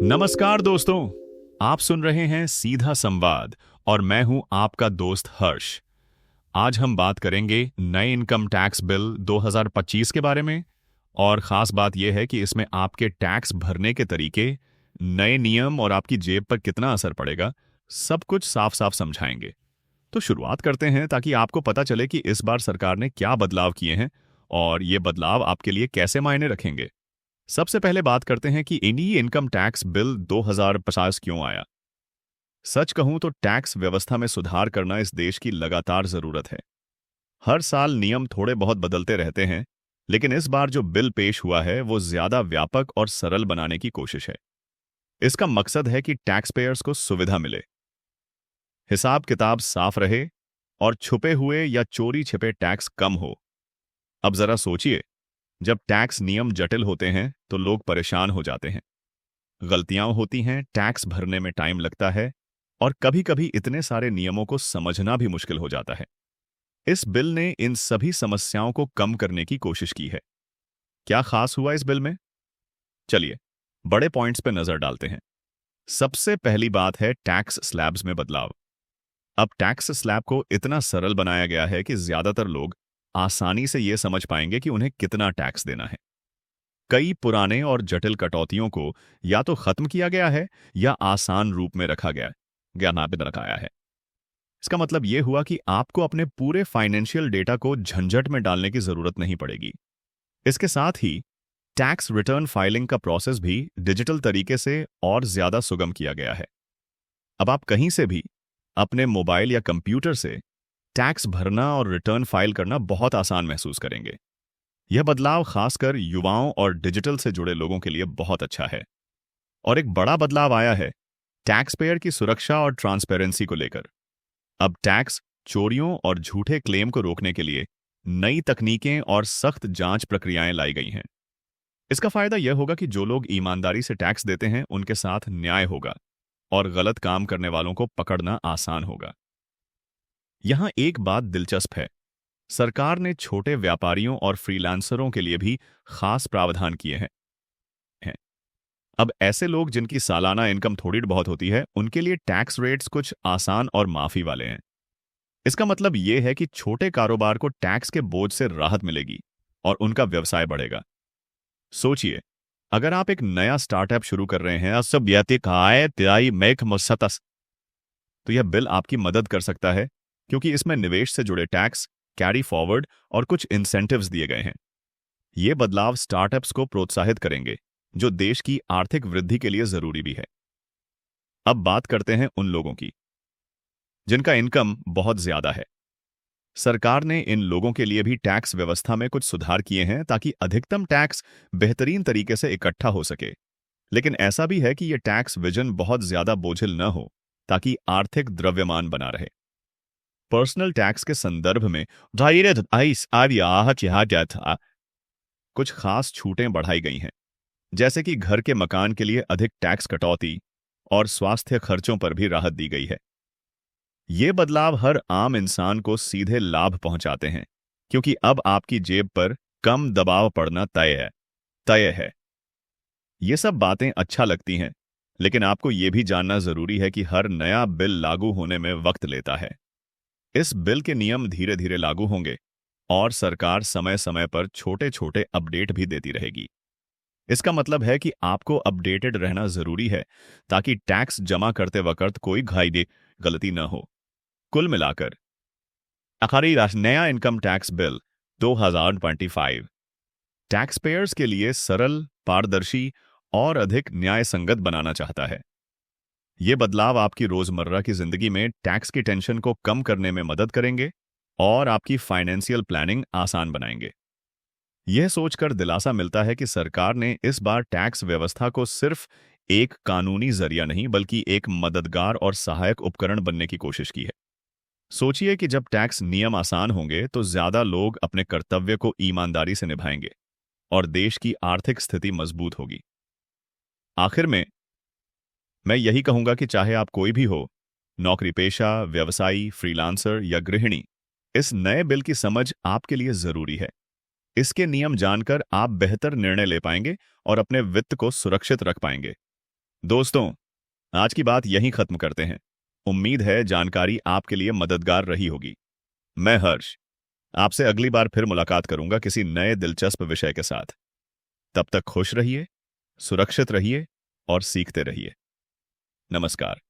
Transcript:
नमस्कार दोस्तों। आप सुन रहे हैं सीधा संवाद और मैं हूं आपका दोस्त हर्ष। आज हम बात करेंगे नए इनकम टैक्स बिल 2025 के बारे में। और खास बात यह है कि इसमें आपके टैक्स भरने के तरीके, नए नियम और आपकी जेब पर कितना असर पड़ेगा, सब कुछ साफ साफ समझाएंगे। तो शुरुआत करते हैं ताकि आपको पता चले कि इस बार सरकार ने क्या बदलाव किए हैं और ये बदलाव आपके लिए कैसे मायने रखेंगे। सबसे पहले बात करते हैं कि इंडी इनकम टैक्स बिल 2050 क्यों आया। सच कहूं तो टैक्स व्यवस्था में सुधार करना इस देश की लगातार जरूरत है। हर साल नियम थोड़े बहुत बदलते रहते हैं, लेकिन इस बार जो बिल पेश हुआ है वो ज्यादा व्यापक और सरल बनाने की कोशिश है। इसका मकसद है कि टैक्स पेयर्स को सुविधा मिले, हिसाब किताब साफ रहे और छुपे हुए या चोरी छिपे टैक्स कम हो। अब जरा सोचिए, जब टैक्स नियम जटिल होते हैं तो लोग परेशान हो जाते हैं, गलतियां होती हैं, टैक्स भरने में टाइम लगता है और कभी-कभी इतने सारे नियमों को समझना भी मुश्किल हो जाता है। इस बिल ने इन सभी समस्याओं को कम करने की कोशिश की है। क्या खास हुआ इस बिल में? चलिए, बड़े पॉइंट्स पे नजर डालते हैं। सबसे पहली बात है टैक्स स्लैब्स में बदलाव। अब टैक्स स्लैब को इतना सरल बनाया गया है कि ज्यादातर लोग आसानी से यह समझ पाएंगे कि उन्हें कितना टैक्स देना है। कई पुराने और जटिल कटौतियों को या तो खत्म किया गया है या आसान रूप में रखा गया ज्ञानापित रखाया है। इसका मतलब यह हुआ कि आपको अपने पूरे फाइनेंशियल डेटा को झंझट में डालने की जरूरत नहीं पड़ेगी। इसके साथ ही टैक्स रिटर्न फाइलिंग का प्रोसेस भी डिजिटल तरीके से और ज्यादा सुगम किया गया है। अब आप कहीं से भी अपने मोबाइल या कंप्यूटर से टैक्स भरना और रिटर्न फाइल करना बहुत आसान महसूस करेंगे। यह बदलाव खासकर युवाओं और डिजिटल से जुड़े लोगों के लिए बहुत अच्छा है। और एक बड़ा बदलाव आया है टैक्स पेयर की सुरक्षा और ट्रांसपेरेंसी को लेकर। अब टैक्स चोरियों और झूठे क्लेम को रोकने के लिए नई तकनीकें और सख्त जांच प्रक्रियाएं लाई गई हैं। इसका फायदा यह होगा कि जो लोग ईमानदारी से टैक्स देते हैं उनके साथ न्याय होगा और गलत काम करने वालों को पकड़ना आसान होगा। यहां एक बात दिलचस्प है, सरकार ने छोटे व्यापारियों और फ्रीलांसरों के लिए भी खास प्रावधान किए हैं। अब ऐसे लोग जिनकी सालाना इनकम थोड़ी बहुत होती है, उनके लिए टैक्स रेट्स कुछ आसान और माफी वाले हैं। इसका मतलब यह है कि छोटे कारोबार को टैक्स के बोझ से राहत मिलेगी और उनका व्यवसाय बढ़ेगा। सोचिए, अगर आप एक नया स्टार्टअप शुरू कर रहे हैं तो यह बिल आपकी मदद कर सकता है, क्योंकि इसमें निवेश से जुड़े टैक्स, कैरी फॉरवर्ड और कुछ इंसेंटिव्स दिए गए हैं। ये बदलाव स्टार्टअप्स को प्रोत्साहित करेंगे, जो देश की आर्थिक वृद्धि के लिए जरूरी भी है। अब बात करते हैं उन लोगों की जिनका इनकम बहुत ज्यादा है। सरकार ने इन लोगों के लिए भी टैक्स व्यवस्था में कुछ सुधार किए हैं ताकि अधिकतम टैक्स बेहतरीन तरीके से इकट्ठा हो सके। लेकिन ऐसा भी है कि यह टैक्स विजन बहुत ज्यादा बोझिल न हो, ताकि आर्थिक द्रव्यमान बना रहे। पर्सनल टैक्स के संदर्भ में कुछ खास छूटें बढ़ाई गई हैं, जैसे कि घर के मकान के लिए अधिक टैक्स कटौती और स्वास्थ्य खर्चों पर भी राहत दी गई है। ये बदलाव हर आम इंसान को सीधे लाभ पहुंचाते हैं, क्योंकि अब आपकी जेब पर कम दबाव पड़ना तय है। ये सब बातें अच्छा लगती हैं, लेकिन आपको यह भी जानना जरूरी है कि हर नया बिल लागू होने में वक्त लेता है। इस बिल के नियम धीरे धीरे लागू होंगे और सरकार समय समय पर छोटे छोटे अपडेट भी देती रहेगी। इसका मतलब है कि आपको अपडेटेड रहना जरूरी है, ताकि टैक्स जमा करते वक्त कोई गलती न हो। कुल मिलाकर आखिरी नया income tax bill 2025 tax payers के लिए सरल, पारदर्शी और अधिक न्याय संगत बनाना चाहता है। ये बदलाव आपकी रोजमर्रा की जिंदगी में टैक्स की टेंशन को कम करने में मदद करेंगे और आपकी फाइनेंशियल प्लानिंग आसान बनाएंगे। यह सोचकर दिलासा मिलता है कि सरकार ने इस बार टैक्स व्यवस्था को सिर्फ एक कानूनी जरिया नहीं, बल्कि एक मददगार और सहायक उपकरण बनने की कोशिश की है। सोचिए कि जब टैक्स नियम आसान होंगे तो ज्यादा लोग अपने कर्तव्य को ईमानदारी से निभाएंगे और देश की आर्थिक स्थिति मजबूत होगी। आखिर में मैं यही कहूंगा कि चाहे आप कोई भी हो, नौकरी पेशा, व्यवसायी, फ्रीलांसर या गृहिणी, इस नए बिल की समझ आपके लिए जरूरी है। इसके नियम जानकर आप बेहतर निर्णय ले पाएंगे और अपने वित्त को सुरक्षित रख पाएंगे। दोस्तों, आज की बात यहीं खत्म करते हैं। उम्मीद है जानकारी आपके लिए मददगार रही होगी। मैं हर्ष आपसे अगली बार फिर मुलाकात करूंगा किसी नए दिलचस्प विषय के साथ। तब तक खुश रहिए, सुरक्षित रहिए और सीखते रहिए। नमस्कार।